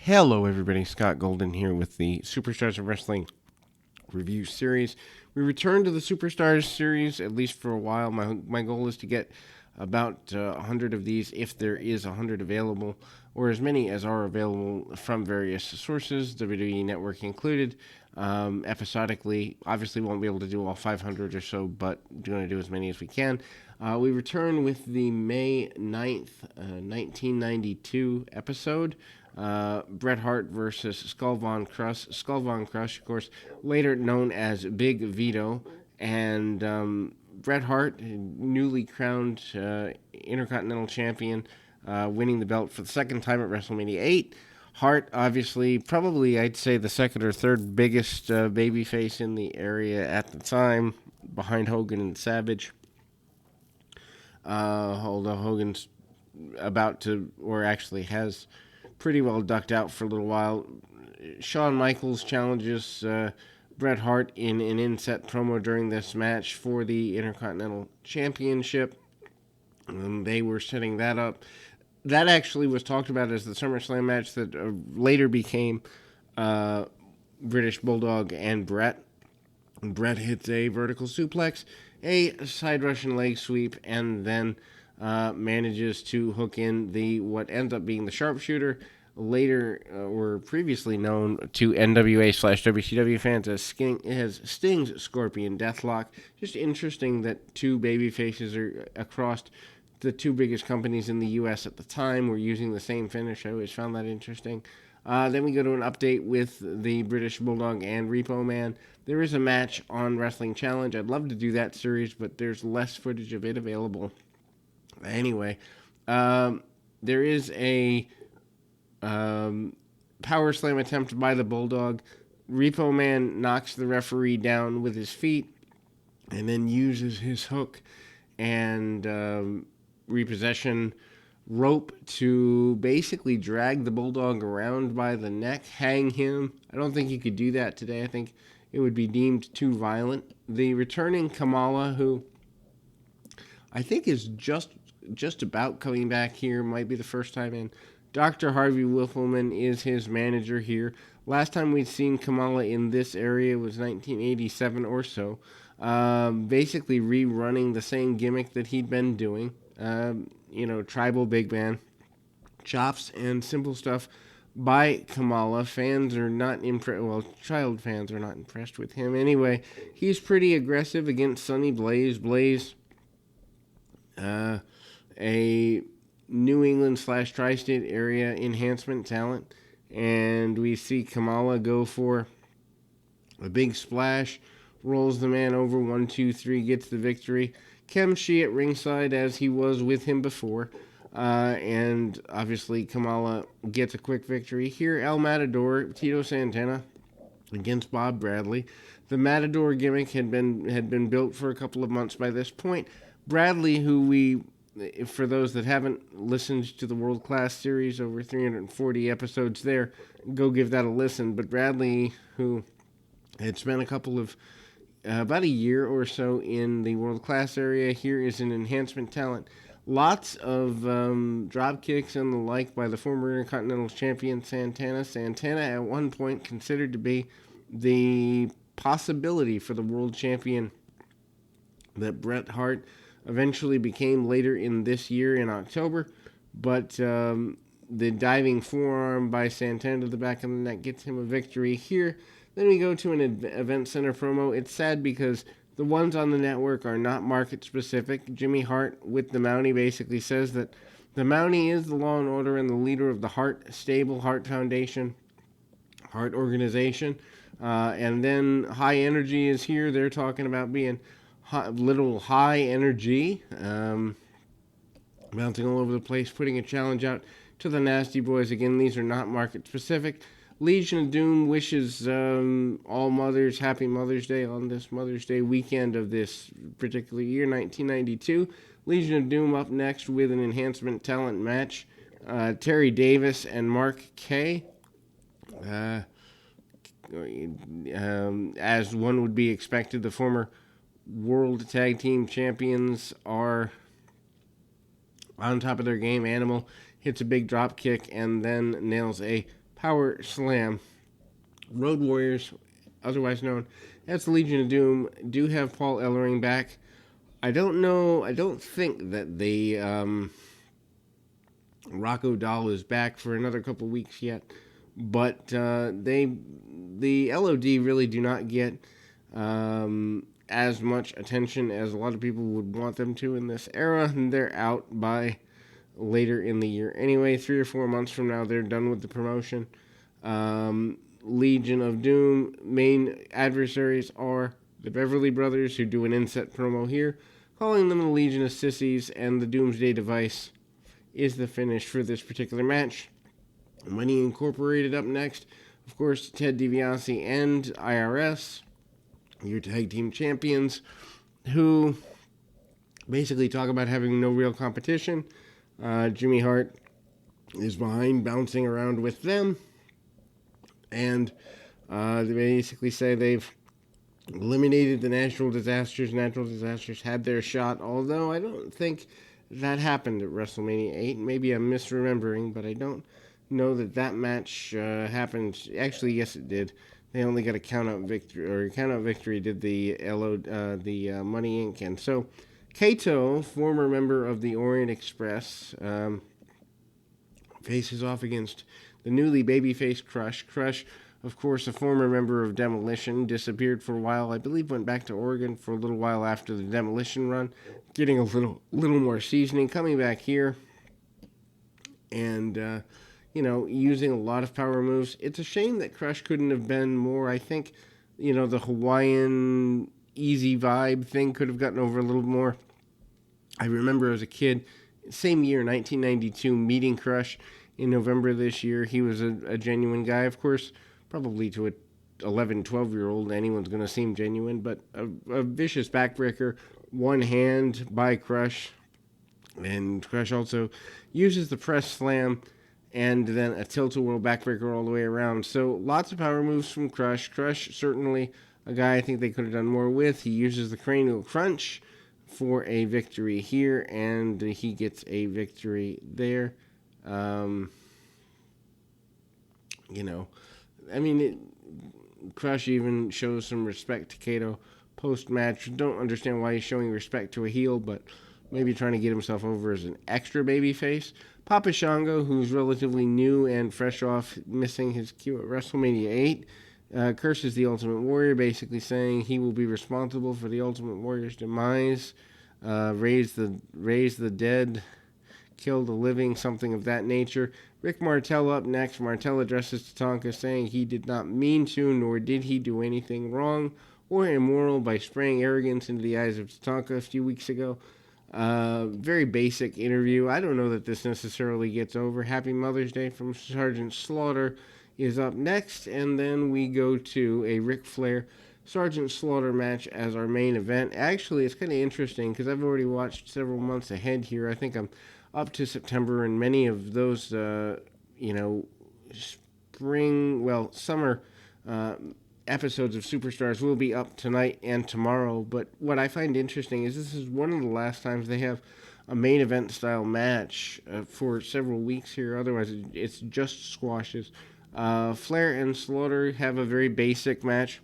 Hello, everybody. Scott Golden here with the Superstars of Wrestling review series. We return to the Superstars series, at least for a while. My goal is to get about 100 of these, if there is 100 available, or as many as are available from various sources, WWE Network included, episodically. Obviously, won't be able to do all 500 or so, but going to do as many as we can. We return with the May 9th, 1992 episode. Bret Hart versus Skull Von Crush. Skull Von Crush, of course, later known as Big Vito, and Bret Hart, newly crowned Intercontinental Champion, winning the belt for the second time at WrestleMania 8. Hart, obviously, probably I'd say the second or third biggest babyface in the area at the time, behind Hogan and Savage. Although Hogan's about to, or actually has pretty well ducked out for a little while. Shawn Michaels challenges Bret Hart in an inset promo during this match for the Intercontinental Championship. They were setting that up. That actually was talked about as the SummerSlam match that later became British Bulldog and Bret. Bret hits a vertical suplex, a side Russian leg sweep, and then manages to hook in what ends up being the sharpshooter. Later, were previously known to NWA/WCW fans as Sting's Scorpion Deathlock. Just interesting that two baby faces are across the two biggest companies in the U.S. at the time were using the same finish. I always found that interesting. Then we go to an update with the British Bulldog and Repo Man. There is a match on Wrestling Challenge. I'd love to do that series, but there's less footage of it available. Anyway, there is a power slam attempt by the Bulldog. Repo Man knocks the referee down with his feet and then uses his hook and repossession rope to basically drag the Bulldog around by the neck, hang him. I don't think you could do that today. I think it would be deemed too violent. The returning Kamala, who I think is just about coming back here, might be the first time in. Dr. Harvey Whiffleman is his manager here. Last time we'd seen Kamala in this area was 1987 or so. Basically rerunning the same gimmick that he'd been doing. Tribal big man, chops, and simple stuff by Kamala. Fans are not impressed. Well, child fans are not impressed with him. Anyway, he's pretty aggressive against Sonny Blaze. Blaze, a New England / tri-state area enhancement talent. And we see Kamala go for a big splash, rolls the man over, 1, 2, 3, gets the victory. Kemshi at ringside as he was with him before. And obviously Kamala gets a quick victory. Here, El Matador, Tito Santana against Bob Bradley. The Matador gimmick had been built for a couple of months by this point. Bradley, who for those that haven't listened to the World Class series, over 340 episodes there, go give that a listen. But Bradley, who had spent about a year or so in the World Class area, here is an enhancement talent. Lots of drop kicks and the like by the former Intercontinental Champion Santana. Santana at one point considered to be the possibility for the world champion that Bret Hart eventually became later in this year in October. But the diving forearm by Santana to the back of the neck gets him a victory here. Then we go to an Event Center promo. It's sad because the ones on the network are not market specific. Jimmy Hart with the Mountie basically says that the Mountie is the law and order and the leader of the Hart Stable, Hart Foundation, Hart Organization. And then High Energy is here. They're talking about being little high energy, bouncing all over the place, putting a challenge out to the Nasty Boys. Again, these are not market specific. Legion of Doom wishes all mothers happy Mother's Day on this Mother's Day weekend of this particular year, 1992. Legion of Doom up next with an enhancement talent match. Terry Davis and Mark Kay. As one would be expected, the former World Tag Team Champions are on top of their game. Animal hits a big drop kick and then nails a Power Slam. Road Warriors, otherwise known as the Legion of Doom, do have Paul Ellering back. I don't think that Rocco Dahl is back for another couple weeks yet, but the LOD really do not get as much attention as a lot of people would want them to in this era, and they're out by later in the year. Anyway, 3 or 4 months from now, they're done with the promotion. Legion of Doom main adversaries are the Beverly Brothers, who do an inset promo here, calling them the Legion of Sissies, and the Doomsday Device is the finish for this particular match. Money Incorporated up next. Of course, Ted DiBiase and IRS, your tag team champions, who basically talk about having no real competition. Jimmy Hart is behind, bouncing around with them. And they basically say they've eliminated the natural disasters. Natural disasters had their shot, although I don't think that happened at WrestleMania 8. Maybe I'm misremembering, but I don't know that match happened. Actually, yes, it did. They only got a count-out victory, or count-out victory did the Money Inc. And so, Kato, former member of the Orient Express, faces off against the newly babyface Crush. Crush, of course, a former member of Demolition, disappeared for a while. I believe went back to Oregon for a little while after the Demolition run, getting a little more seasoning, coming back here, and using a lot of power moves. It's a shame that Crush couldn't have been more. I think, the Hawaiian easy vibe thing could have gotten over a little more. I remember as a kid, same year, 1992, meeting Crush in November of this year. He was a genuine guy. Of course, probably to a 11, 12-year-old, anyone's going to seem genuine, but a vicious backbreaker, one hand by Crush. And Crush also uses the press slam and then a tilt-a-whirl backbreaker all the way around. So lots of power moves from Crush. Crush, certainly a guy I think they could have done more with. He uses the cranial crunch for a victory here, and he gets a victory there. Crush even shows some respect to Kato post-match. Don't understand why he's showing respect to a heel, but maybe trying to get himself over as an extra babyface. Papa Shango, who's relatively new and fresh off missing his cue at WrestleMania 8, curses the Ultimate Warrior, basically saying he will be responsible for the Ultimate Warrior's demise, raise the dead, kill the living, something of that nature. Rick Martel up next. Martel addresses Tatanka, saying he did not mean to, nor did he do anything wrong or immoral by spraying arrogance into the eyes of Tatanka a few weeks ago. Very basic interview. I don't know that this necessarily gets over. Happy Mother's Day from Sergeant Slaughter is up next, and then we go to a Ric Flair Sergeant Slaughter match as our main event. Actually, it's kind of interesting because I've already watched several months ahead here. I think I'm up to September, and many of those, summer episodes of Superstars will be up tonight and tomorrow. But what I find interesting is this is one of the last times they have a main event style match for several weeks here. Otherwise, it's just squashes. Flair and Slaughter have a very basic match.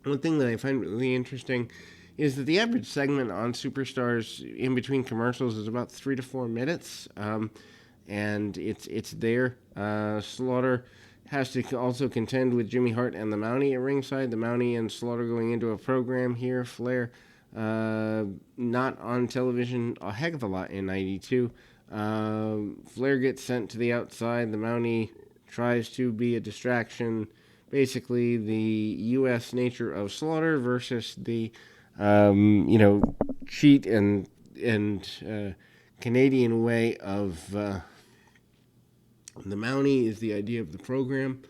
One thing that I find really interesting is that the average segment on Superstars in between commercials is about 3 to 4 minutes, and it's there. Slaughter has to also contend with Jimmy Hart and the Mountie at ringside. The Mountie and Slaughter going into a program here. Flair not on television a heck of a lot in 92. Flair gets sent to the outside. The Mountie tries to be a distraction. Basically, the U.S. nature of Slaughter versus the cheat and Canadian way of the Mountie is the idea of the program.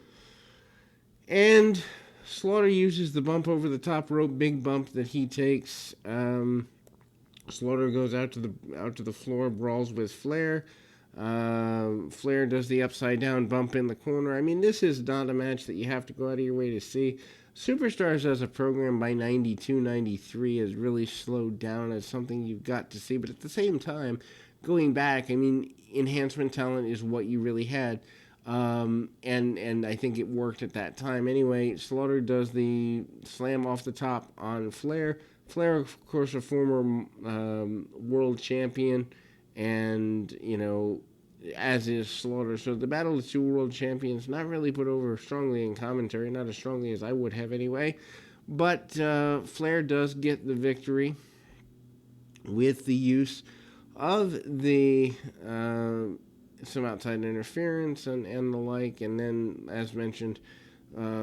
And Slaughter uses the bump over the top rope, big bump that he takes. Slaughter goes out to the floor, brawls with Flair. Flair does the upside down bump in the corner. I mean, this is not a match that you have to go out of your way to see. Superstars as a program by 92, 93 has really slowed down as something you've got to see. But at the same time, going back, I mean, enhancement talent is what you really had. And I think it worked at that time. Anyway, Slaughter does the slam off the top on Flair. Flair, of course, a former world champion, and as is Slaughter. So the battle of two world champions, not really put over strongly in commentary, not as strongly as I would have anyway. But Flair does get the victory with the use of the some outside interference and the like. And then, as mentioned,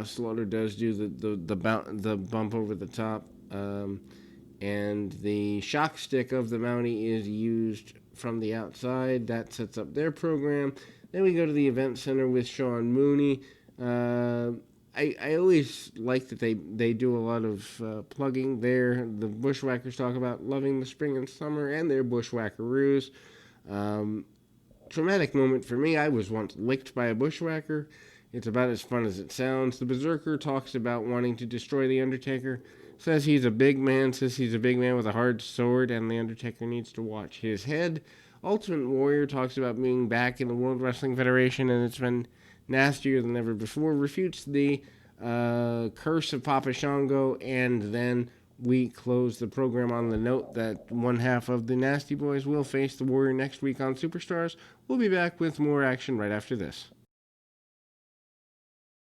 Slaughter does do the bump over the top. And the shock stick of the Mountie is used from the outside. That sets up their program. Then we go to the event center with Sean Mooney. I always like that they do a lot of plugging there. The Bushwhackers talk about loving the spring and summer and their bushwhackaroos. Traumatic moment for me. I was once licked by a bushwhacker. It's about as fun as it sounds. The Berserker talks about wanting to destroy the Undertaker. Says he's a big man with a hard sword, and the Undertaker needs to watch his head. Ultimate Warrior talks about being back in the World Wrestling Federation, and it's been nastier than ever before. Refutes the curse of Papa Shango, and then we close the program on the note that one half of the Nasty Boys will face the Warrior next week on Superstars. We'll be back with more action right after this.